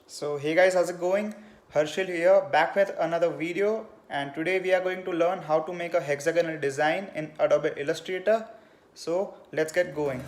So hey guys, how's it going? Harshil here, back with another video, and today we are going to learn how to make a hexagonal design in Adobe Illustrator. So let's get going.